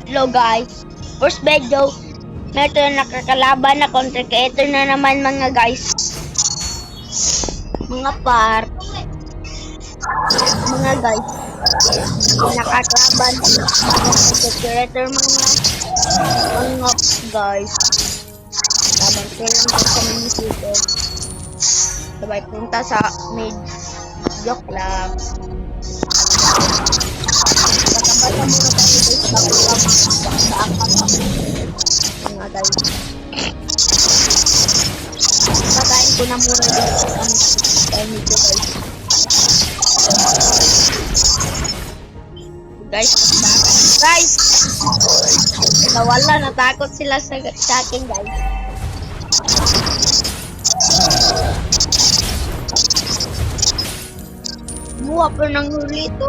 Hello guys, first video, meron na nakakalaban na content creator na naman mga guys. Mga guys, nakakalaban na content creator mga guys. Laban sila sa munisipyo. Sabay punta sa mid. Joke lang. Bata-bata muna tayo guys mga guys. Patayin ko na muna guys ang nito guys. Nawala, natakot sila sa akin guys. Buwa pa ng huli ito.